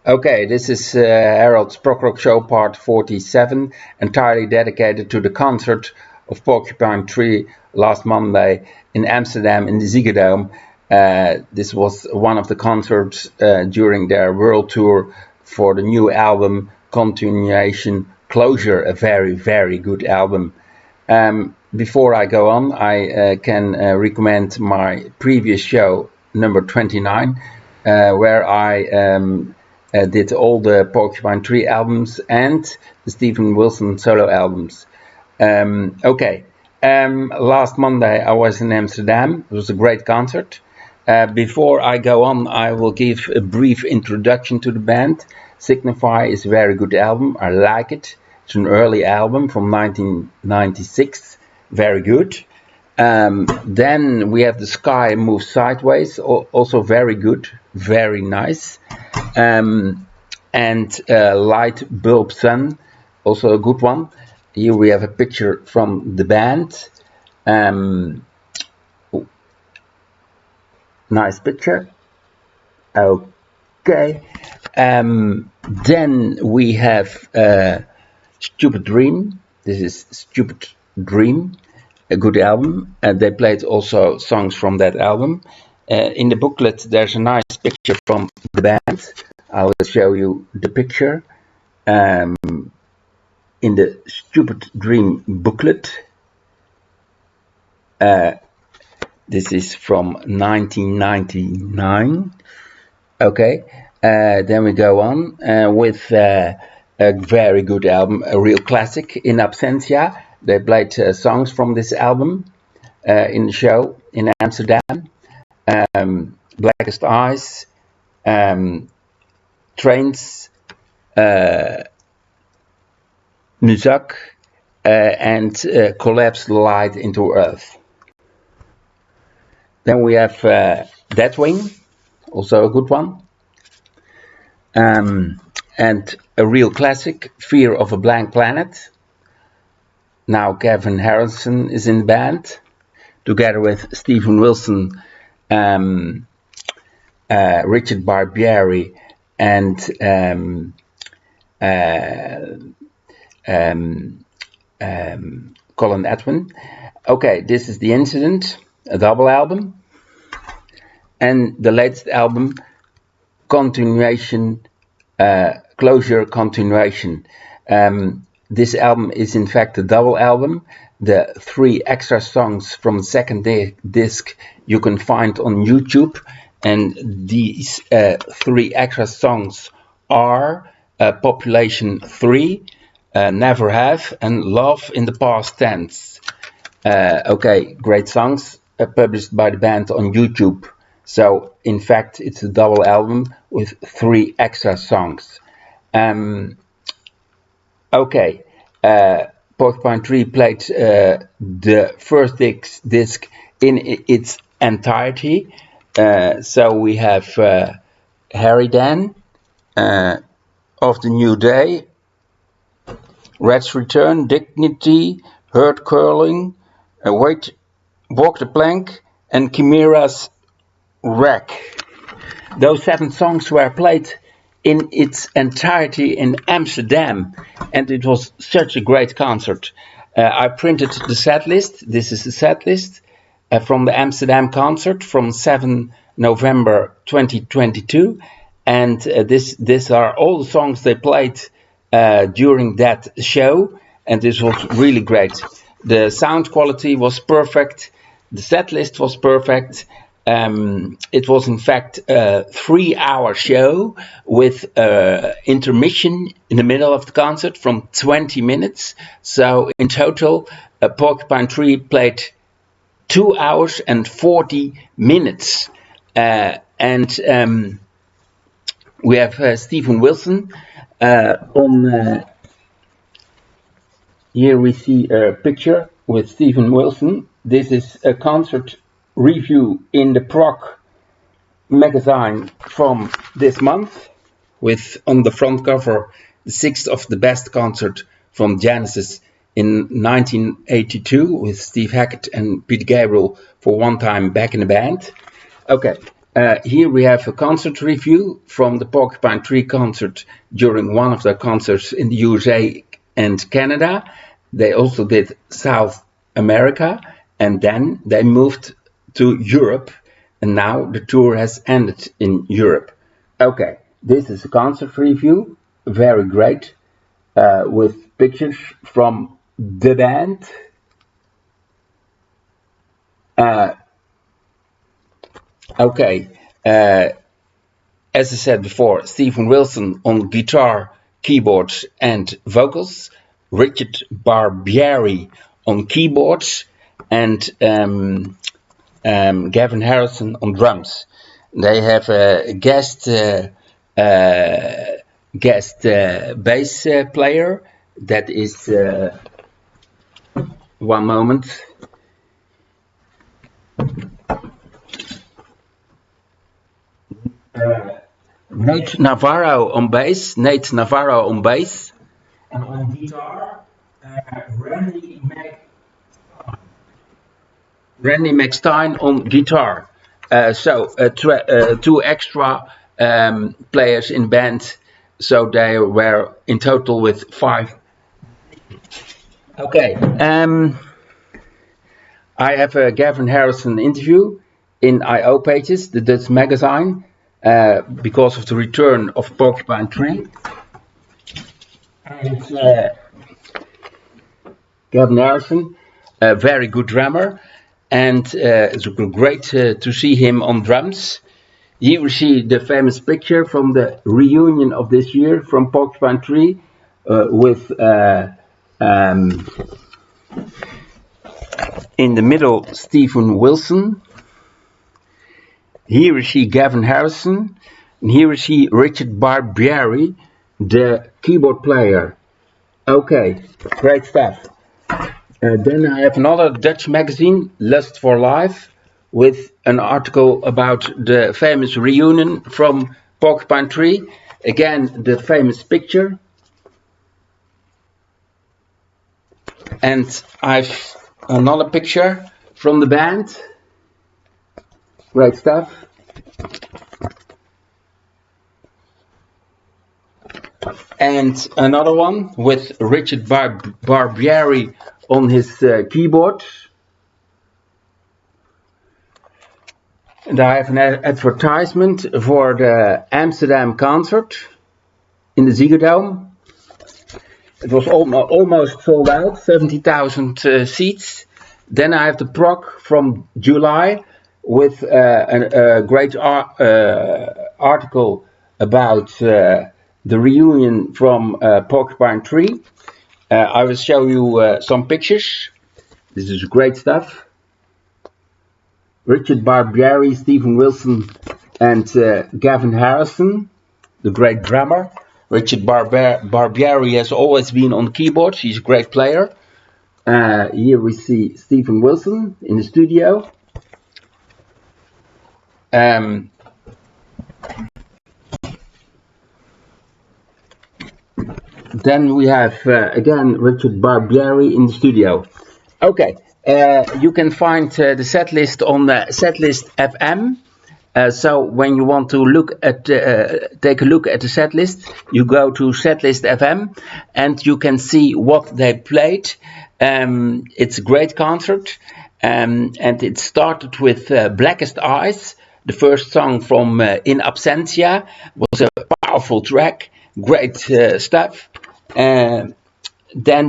Okay, this is Harold's Prog Rock Show part 47, entirely dedicated to the concert of Porcupine Tree last Monday in Amsterdam in the Ziggo. This was one of the concerts during their world tour for the new album Continuation Closure, a very, very good album. Before I go on, I can recommend my previous show, number 29, where I did all the Porcupine Tree albums and the Stephen Wilson solo albums. Last Monday I was in Amsterdam. It was a great concert. Before I go on, I will give a brief introduction to the band. Signify is a very good album. I like it. It's an early album from 1996. Very good. Then we have The Sky Moves Sideways, also very good, very nice. Light Bulb Sun, also a good one. Here we have a picture from the band. Nice picture. Okay. Then we have Stupid Dream. This is Stupid Dream, a good album. They played also songs from that album. In the booklet there's a nice picture from the band. I will show you the picture in the Stupid Dream booklet. This is from 1999. Okay, then we go on with a very good album, a real classic, In Absentia. They played songs from this album in the show in Amsterdam. Blackest Eyes, Trains, Muzak, and Collapse the Light into Earth. Then we have Deathwing, also a good one. And a real classic, Fear of a Blank Planet. Now Kevin Harrison is in the band, together with Stephen Wilson, Richard Barbieri, and Colin Edwin. Okay, this is The Incident, a double album. And the latest album, Continuation, Closure Continuation. This album is in fact a double album. The 3 extra songs from the second disc you can find on YouTube. And these 3 extra songs are Population 3, Never Have, and Love in the Past Tense. Okay, great songs published by the band on YouTube. So, in fact, it's a double album with 3 extra songs. Okay, Porcupine Tree played the first disc in its entirety. So we have Harry Dan, Of the New Day, Red's Return, Dignity, Hurt Curling, Wait, Walk the Plank, and Chimera's Wreck. Those 7 songs were played in its entirety in Amsterdam, and it was such a great concert. I printed the set list. This is the set list from the Amsterdam concert from 7 November 2022, and these are all the songs they played during that show, and this was really great. The sound quality was perfect, the set list was perfect. It was in fact a 3-hour show with intermission in the middle of the concert from 20 minutes. So in total, Porcupine Tree played 2 hours and 40 minutes. We have Stephen Wilson on. Here we see a picture with Stephen Wilson. This is a concert review in the Prog magazine from this month, with on the front cover the 6th of the best concert from Genesis in 1982 with Steve Hackett and Pete Gabriel for one time back in the band. Okay, Here we have a concert review from the Porcupine Tree concert during one of their concerts in the USA and Canada. They also did South America, and then they moved to Europe, and now the tour has ended in Europe. Okay, this is a concert review, very great, with pictures from the band. Okay, as I said before, Stephen Wilson on guitar, keyboards and vocals, Richard Barbieri on keyboards, and Gavin Harrison on drums. They have a guest bass player that is one moment. Nate Navarro on bass, and on guitar, Randy McStein on guitar. So two extra players in band, so they were in total with 5. Okay, I have a Gavin Harrison interview in I.O. Pages, the Dutch magazine, because of the return of Porcupine Tree. And Gavin Harrison, a very good drummer, and it's great to see him on drums. Here we see the famous picture from the reunion of this year from Porcupine Tree with in the middle Stephen Wilson. Here we see Gavin Harrison, and here we see Richard Barbieri, the keyboard player. Okay, great stuff. Then I have another Dutch magazine, Lust for Life, with an article about the famous reunion from Porcupine Tree. Again, the famous picture. And I've another picture from the band. Great stuff. And another one with Richard Barbieri on his keyboard. And I have an advertisement for the Amsterdam concert in the Ziggo Dome. It was almost sold out, 70,000 seats. Then I have the Prog from July with a great article about the reunion from Porcupine Tree. I will show you some pictures. This is great stuff. Richard Barbieri, Stephen Wilson, and Gavin Harrison, the great drummer. Richard Barbieri has always been on keyboards. He's a great player. Here we see Stephen Wilson in the studio. Then we have again Richard Barbieri in the studio. Okay, you can find the set list on Setlist FM. So when you want to look at take a look at the set list, you go to Setlist FM and you can see what they played. It's a great concert, and it started with Blackest Eyes. The first song from In Absentia was a powerful track, great stuff. Then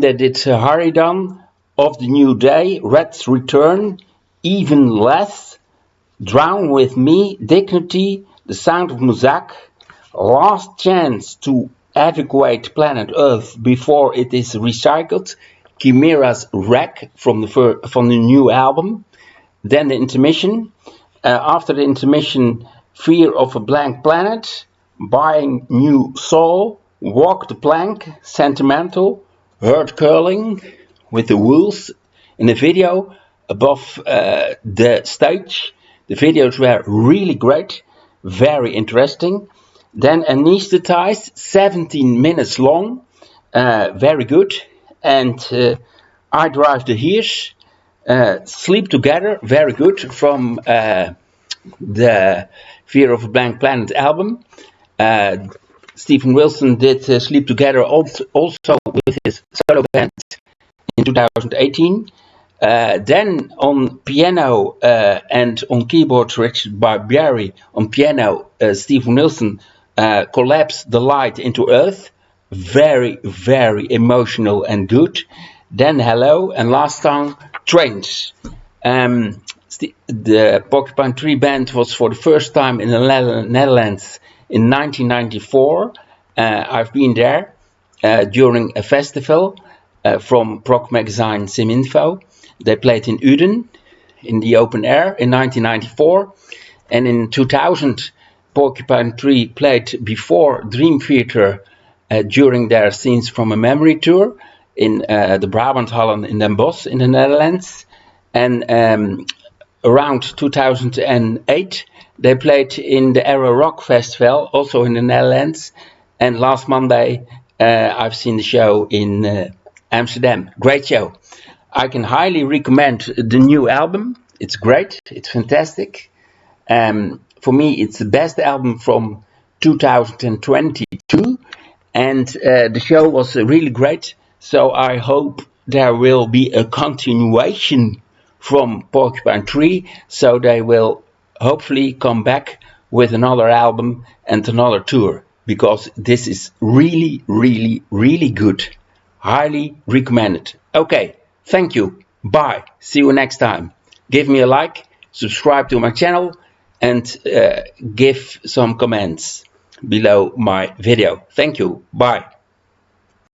they did Haridan, Of the New Day, Red's Return, Even Less, Drown With Me, Dignity, The Sound of Muzak, Last Chance to Evacuate Planet Earth Before It Is Recycled, Chimera's Wreck from the new album. Then the intermission. After the intermission, Fear of a Blank Planet, Buying New Soul, Walk the Plank, Sentimental, Hurt Curling with the Wolves in a video above the stage. The videos were really great, very interesting. Then Anesthetized, 17 minutes long, very good. And I Drive the Hears, Sleep Together, very good, from the Fear of a Blank Planet album. Stephen Wilson did Sleep Together also with his solo band in 2018. Then on piano and on keyboards, Richard Barbieri. On piano, Stephen Wilson collapsed the light into Earth. Very, very emotional and good. Then Hello, and last song, Trains. The Porcupine Tree Band was for the first time in the Netherlands in 1994. I've been there during a festival from Prog magazine Siminfo. They played in Uden in the open air in 1994. And in 2000, Porcupine Tree played before Dream Theater during their Scenes from a Memory tour in the Brabanthallen in Den Bosch in the Netherlands. And around 2008, they played in the Aero Rock Festival, also in the Netherlands. And last Monday, I've seen the show in Amsterdam. Great show. I can highly recommend the new album. It's great. It's fantastic. For me, it's the best album from 2022. And the show was really great. So I hope there will be a continuation from Porcupine Tree. So they will hopefully come back with another album and another tour. Because this is really, really, really good. Highly recommended. Okay, thank you. Bye. See you next time. Give me a like, subscribe to my channel, and give some comments below my video. Thank you. Bye.